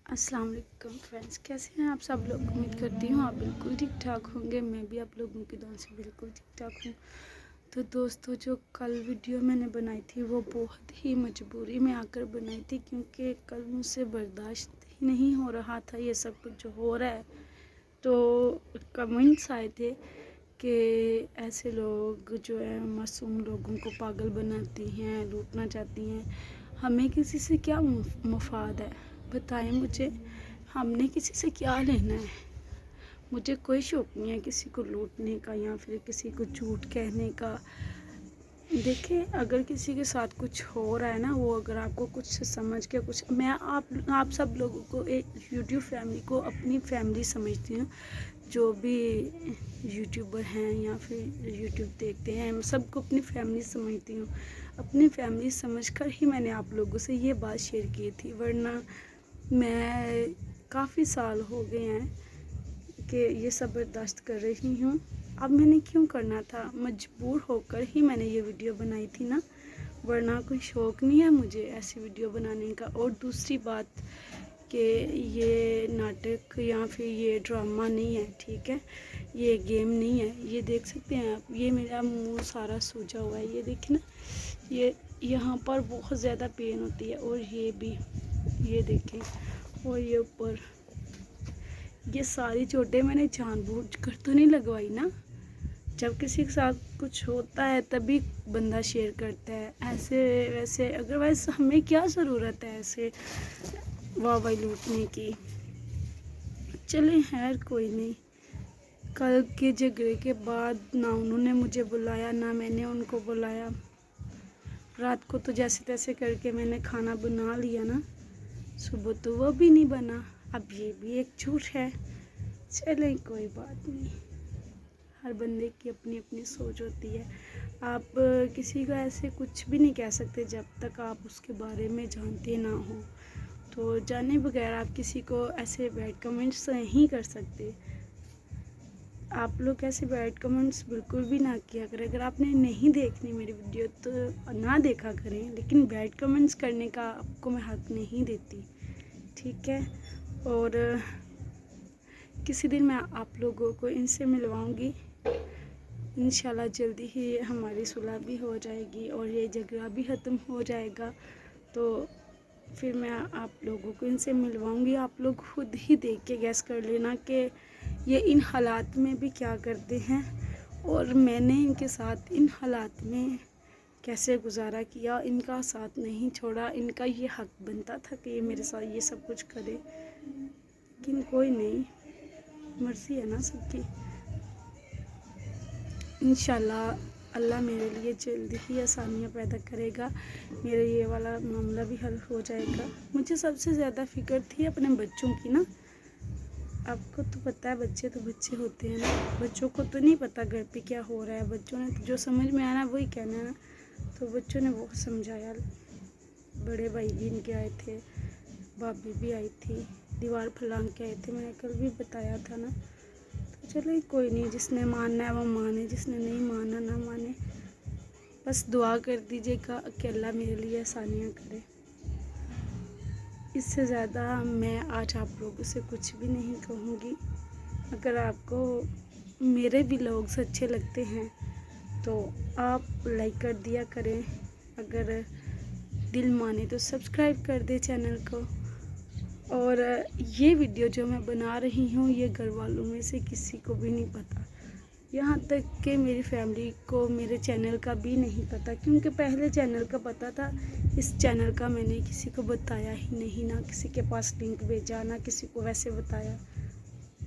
अस्सलाम वालेकुम फ्रेंड्स, कैसे हैं आप सब लोग। उम्मीद करती हूँ आप बिल्कुल ठीक ठाक होंगे। मैं भी आप लोगों की दुआ से बिल्कुल ठीक ठाक हूँ। तो दोस्तों, जो कल वीडियो मैंने बनाई थी वो बहुत ही मजबूरी में आकर बनाई थी, क्योंकि कल मुझसे बर्दाश्त ही नहीं हो रहा था ये सब कुछ जो हो रहा है। तो कमेंट्स आए थे कि ऐसे लोग जो है मासूम लोगों को पागल बनाती हैं, लूटना चाहती हैं। हमें किसी से क्या मफाद है, बताएं मुझे। हमने किसी से क्या लेना है। मुझे कोई शौक़ नहीं है किसी को लूटने का या फिर किसी को झूठ कहने का। देखिए, अगर किसी के साथ कुछ हो रहा है ना, वो अगर आपको कुछ समझ के कुछ, मैं आप सब लोगों को, एक यूट्यूब फैमिली को अपनी फैमिली समझती हूँ। जो भी यूट्यूबर हैं या फिर यूट्यूब देखते हैं, मैं सबको अपनी फैमिली समझती हूँ। अपनी फैमिली समझकर ही मैंने आप लोगों से ये बात शेयर की थी, वरना मैं काफ़ी साल हो गए हैं कि ये सब बर्दाश्त कर रही हूँ। अब मैंने क्यों करना था, मजबूर होकर ही मैंने ये वीडियो बनाई थी ना, वरना कोई शौक़ नहीं है मुझे ऐसी वीडियो बनाने का। और दूसरी बात कि ये नाटक या फिर ये ड्रामा नहीं है, ठीक है, ये गेम नहीं है। ये देख सकते हैं आप, ये मेरा मुंह सारा सूजा हुआ है, ये देखिए ना, ये यहाँ पर बहुत ज़्यादा पेन होती है। और ये भी, ये देखें, और ये ऊपर, ये सारी चोटें मैंने जानबूझकर तो नहीं लगवाई ना। जब किसी के साथ कुछ होता है तभी बंदा शेयर करता है। ऐसे वैसे अदरवाइज हमें क्या ज़रूरत है ऐसे वाह लूटने की। चले खैर, कोई नहीं। कल के झगड़े के बाद ना उन्होंने मुझे बुलाया ना मैंने उनको बुलाया। रात को तो जैसे तैसे करके मैंने खाना बना लिया ना, सुबह तो वो भी नहीं बना। अब ये भी एक झूठ है। चलें, कोई बात नहीं। हर बंदे की अपनी अपनी सोच होती है। आप किसी को ऐसे कुछ भी नहीं कह सकते जब तक आप उसके बारे में जानते ना हो। तो जाने बगैर आप किसी को ऐसे बैड कमेंट्स नहीं कर सकते। आप लोग ऐसे बैड कमेंट्स बिल्कुल भी ना किया करें। अगर आपने नहीं देखनी मेरी वीडियो तो ना देखा करें, लेकिन बैड कमेंट्स करने का आपको मैं हक नहीं देती, ठीक है। और किसी दिन मैं आप लोगों को इनसे मिलवाऊंगी। इंशाल्लाह जल्दी ही हमारी सुलह भी हो जाएगी और ये झगड़ा भी ख़त्म हो जाएगा। तो फिर मैं आप लोगों को इनसे मिलवाऊंगी। आप लोग खुद ही देख के गैस कर लेना कि ये इन हालात में भी क्या करते हैं और मैंने इनके साथ इन हालात में कैसे गुजारा किया, इनका साथ नहीं छोड़ा। इनका ये हक बनता था कि ये मेरे साथ ये सब कुछ करे, लेकिन कोई नहीं, मर्ज़ी है ना सबकी। इंशाल्लाह अल्लाह मेरे लिए जल्दी ही आसानियाँ पैदा करेगा। मेरा ये वाला मामला भी हल हो जाएगा। मुझे सबसे ज़्यादा फ़िक्र थी अपने बच्चों की ना। आपको तो पता है, बच्चे तो बच्चे होते हैं ना, बच्चों को तो नहीं पता घर पे क्या हो रहा है। बच्चों ने तो जो समझ में आना वही कहना है ना। तो बच्चों ने बहुत समझाया। बड़े भाई भी इनके आए थे, भाभी भी आई थी, दीवार फलांग के आए थे, मैंने कल भी बताया था ना। तो चलो कोई नहीं, जिसने मानना है वो माने, जिसने नहीं माना ना माने। बस दुआ कर दीजिएगा कि अल्लाह मेरे लिए आसानियाँ करे। इससे ज़्यादा मैं आज आप लोगों से कुछ भी नहीं कहूँगी। अगर आपको मेरे भी व्लॉग्स अच्छे लगते हैं तो आप लाइक कर दिया करें। अगर दिल माने तो सब्सक्राइब कर दे चैनल को। और ये वीडियो जो मैं बना रही हूँ ये घर वालों में से किसी को भी नहीं पता, यहाँ तक कि मेरी फैमिली को मेरे चैनल का भी नहीं पता, क्योंकि पहले चैनल का पता था, इस चैनल का मैंने किसी को बताया ही नहीं, ना किसी के पास लिंक भेजा, ना किसी को वैसे बताया।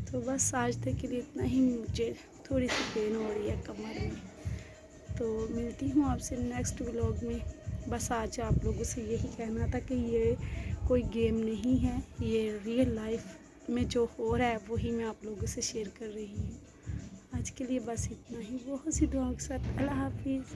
तो बस आज तक के लिए इतना ही। मुझे थोड़ी सी पेन हो रही है कमर में। तो मिलती हूँ आपसे नेक्स्ट व्लॉग में। बस आज आप लोगों से यही कहना था कि ये कोई गेम नहीं है, ये रियल लाइफ में जो हो रहा है वही मैं आप लोगों से शेयर कर रही हूँ। आज के लिए बस इतना ही। बहुत सी दुआओं के साथ अल्लाह हाफिज़।